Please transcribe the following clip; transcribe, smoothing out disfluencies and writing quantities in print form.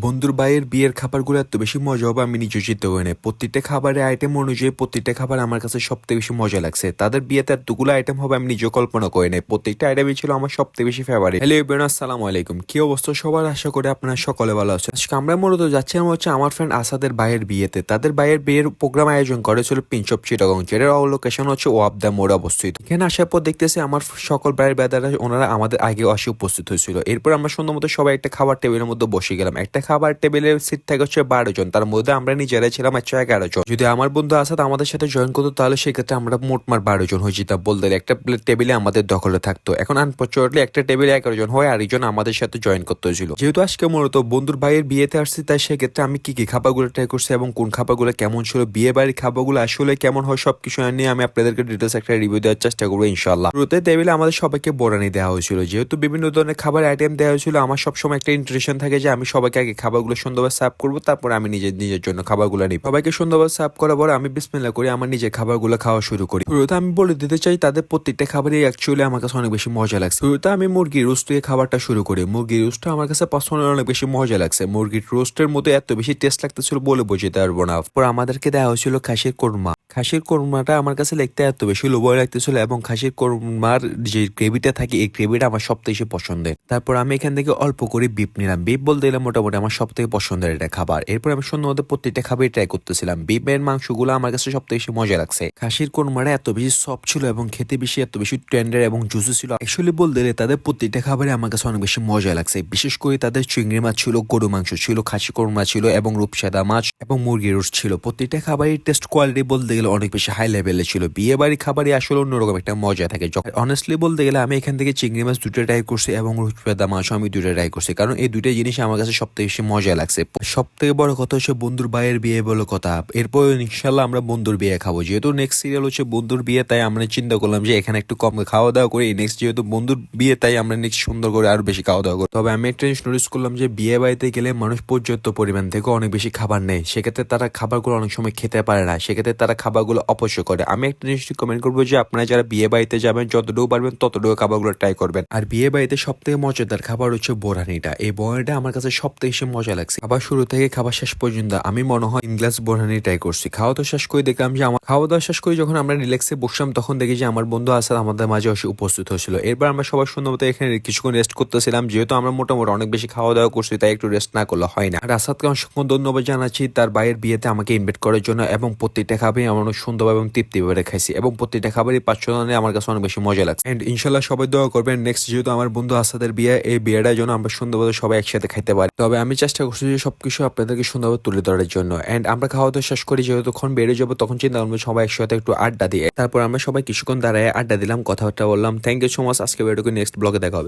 বন্ধুর ভাইয়ের বিয়ের খাবারগুলো এত বেশি মজা হবে আমি নিজে চিন্তা করি নাই। প্রত্যেকটা খাবারের আইটেম অনুযায়ী প্রত্যেকটা খাবার আমার কাছে সবথেকে বেশি মজা লাগছে। তাদের বিয়েতে এতগুলো আইটেম হবে আমি নিজেও কল্পনা করি নাই। প্রত্যেকটা আইটেমই ছিল আমার সবথেকে বেশি ফেভারিট। হ্যালো এভরিওয়ান, আসসালামু আলাইকুম। কি অবস্থা সবার? আশা করি আপনারা সকলে ভালো আছেন। আজকে আমরা মূলত যাচ্ছিলাম হচ্ছে আমার ফ্রেন্ড আসাদের ভাইয়ের বিয়েতে। তাদের ভাইয়ের বিয়ের প্রোগ্রাম আয়োজন করেছিল প্রিন্স অফ চিটাগং, যেটার লোকেশন হচ্ছে ওয়াব দ্য মোড় অবস্থিত। এখানে আসার পর দেখতেছি আমার সকল ভাইয়ের বেদারা ওনারা আমাদের আগে আসে উপস্থিত হয়েছিল। এরপর আমরা সুন্দর মতো সবাই একটা খাবার টেবিলের মধ্যে বসে গেলাম। একটা খাবার টেবিলের সিট থাকে হচ্ছে 12 জন, তার মধ্যে আমরা নিজেরাই ছিলাম 11 জন। যদি আমার বন্ধু আসাদ আমাদের সাথে জয়েন করতো তাহলে সেক্ষেত্রে আমরা মোটমাট 12 জন হয়ে যেতাম। বলতে একটা টেবিলে আমাদের দখলে থাকতো। এখন আনফরচুনেটলি একটা টেবিলে 11 জন হয়, আরেকজন আমাদের সাথে জয়েন করতে হয়েছিল। যেহেতু আজকে মূলত বন্ধুর ভাইয়ের বিয়েতে আসছি, তাই সেক্ষেত্রে আমি কি কি খাবারগুলো ট্রাই করছি এবং কোন খাবারগুলো কেমন ছিল, বিয়ে বাড়ির খাবারগুলো আসলে কেমন হয়, সবকিছু নিয়ে আমি আপনাদেরকে ডিটেলস একটা রিভিউ দেওয়ার চেষ্টা করবো ইনশাল্লাহ। শুরুতে টেবিলে আমাদের সবাইকে বোরানি দেওয়া হয়েছিল। যেহেতু বিভিন্ন ধরনের খাবার আইটেম দেওয়া হয়েছিল, আমার সবসময় একটা ইন্টারেস্ট থাকে যে আমি সবাইকে আগে খাবারগুলো সুন্দরভাবে সার্ভ করবো, তারপর আমি নিজের জন্য খাবারগুলো নিই। সবাইকে সুন্দরভাবে সার্ভ করার পর আমি বিসমিল্লাহ করি আমার নিজের খাবারগুলো খাওয়া শুরু করি। শুরুতে আমি বলে দিতে চাই তাদের প্রত্যেকটা খাবারই অ্যাকচুয়ালি আমার কাছে অনেক বেশি মজা লাগছে। শুরুতে আমি মুরগির রোস্ট দিয়ে খাবারটা শুরু করি। মুরগির রোস্টটা আমার কাছে পার্সোনালি অনেক বেশি মজা লাগছে। মুরগির রোস্টের মধ্যে এত বেশি টেস্ট লাগতেছিল বলে বোঝাতে পারবো না। পর আমাদেরকে দেওয়া হয়েছিল খাসির কোরমা। খাসির কোরমাটা আমার কাছে দেখতে এত বেশি লোভনীয় লাগতেছিল এবং খাসির কোরমার যে গ্রেভিটা থাকে এই গ্রেভিটা আমার সবথেকে বেশি পছন্দের। তারপর আমি এখান থেকে অল্প করে বিফ নিলাম। বিফ বলতে গেলে মোটামুটি আমার সবথেকে পছন্দের এটা খাবার। এরপর আমি সুন্দর মতো প্রত্যেকটা খাবারই ট্রাই করতেছিলাম। বিফের মাংসগুলো আমার কাছে সবথেকে বেশি মজা লাগছে। খাসির কোরমাটা এত বেশি সফট ছিল এবং খেতে বেশি এত বেশি টেন্ডার এবং জুসি ছিল। অ্যাকচুয়ালি বলতে গেলে তাদের প্রত্যেকটা খাবারই আমার কাছে অনেক বেশি মজা লাগছে। বিশেষ করে তাদের চিংড়ি মাছ ছিল, গরু মাংস ছিল, খাসি কোরমা ছিল এবং রূপসাদা মাছ এবং মুরগির রোস্ট ছিল। প্রত্যেকটা খাবারের টেস্ট কোয়ালিটি বলতে গেলে অনেক বেশি হাই লেভেলে ছিল। বিয়ে বাড়ির খাবারই আসলে অন্যরকম একটা মজা থাকে। অনেস্টলি বলতে গেলে আমি এখান থেকে চিংড়ি মাছ দুটো ট্রাই করছি এবং রূপসাদা মাছও আমি দুটো ট্রাই করছি, কারণ এই দুইটা জিনিস আমার কাছে সবথেকে বেশি মজা লাগছে। সব থেকে বড় কথা হচ্ছে বন্ধুর ভাইয়ের বিয়ে বলে কথা। এরপর ইনশাল্লাহ আমরা বন্ধুর বিয়ে খাবো। যেহেতু নেক্সট সিরিয়াল হচ্ছে বন্ধুর বিয়ে, তাই আমরা চিন্তা করলাম যে এখানে একটু কম খাওয়া দাওয়া করি। নেক্সট যেহেতু বন্ধুর বিয়ে, তাই আমরা নেক্সট সুন্দর করে আরো বেশি খাওয়া দাওয়া করি। তবে আমি একটা জিনিস নোটিস করলাম যে বিয়ে বাড়িতে গেলে মানুষ পর্যাপ্ত পরিমাণ থেকে অনেক বেশি খাবার নেয়। সেক্ষেত্রে তারা খাবারগুলো অনেক সময় খেতে পারে না, সেক্ষেত্রে তারা খাবারগুলো অপচয় করে। আমি একটা জিনিস কমেন্ট করবো যে আপনারা যারা বিয়ে বাড়িতে যাবেন যতটুকু পারবেন ততটুকু খাবারগুলো ট্রাই করবেন। আর বিয়ে বাড়িতে সব থেকে মজাদার খাবার হচ্ছে বোরহানিটা। এই বোরহানিটা আমার কাছে সব থেকে বেশি মজা লাগছে। খাবার শুরু থেকে খাবার শেষ পর্যন্ত আমি মনে হয় 3 গ্লাস বোরহানি ট্রাই করছি। খাওয়া দাওয়া শেষ করে দেখলাম যে আমার খাওয়া দাওয়া শেষ করে যখন আমরা রিল্যাক্সে বসলাম, তখন দেখি যে আমার বন্ধু আসাদ আমাদের মাঝে এসে উপস্থিত হয়েছিল। এরপর আমরা সবাই সুন্দর মতো এখানে কিছুক্ষণ রেস্ট করতেছিলাম। যেহেতু আমরা মোটামুটি অনেক বেশি খাওয়া দাওয়া করছি, তাই একটু রেস্ট না করলে হয় না। আর আসাদকে অসংখ্য ধন্যবাদ জানাচ্ছি তার ভাইয়ের বিয়েতে আমাকে ইনভাইট করার জন্য, এবং প্রত্যেকটা খাবারই আমার অনেক সুন্দরভাবে এবং তৃপ্তিভাবে খাইছি এবং প্রত্যেকটা খাবারই পার্সোনালি আমার কাছে অনেক বেশি মজা লাগছে। এন্ড ইনশাল্লাহ সবাই দোয়া করবেন নেক্সট যেহেতু আমার বন্ধু আসাদের বিয়ে, এই বিয়েটার জন্য আমরা সুন্দরভাবে সবাই একসাথে খাইতে পারি। তবে আমি চেষ্টা করছি যে সবকিছু আপনাদেরকে সুন্দরভাবে তুলে ধরার জন্য। এন্ড আমরা খাওয়া দাওয়া শেষ করি, যতক্ষণ বেড়ে যাবো তখন চিন্তা করবো সবাই একসাথে একটু আড্ডা দিয়ে। তারপর আমরা সবাই কিছুক্ষণ দাঁড়ায় আড্ডা দিলাম, কথাবার্তা বললাম। Thank you so much. আজকে ভিডিওকে নেক্সট ব্লগে দেখা হবে।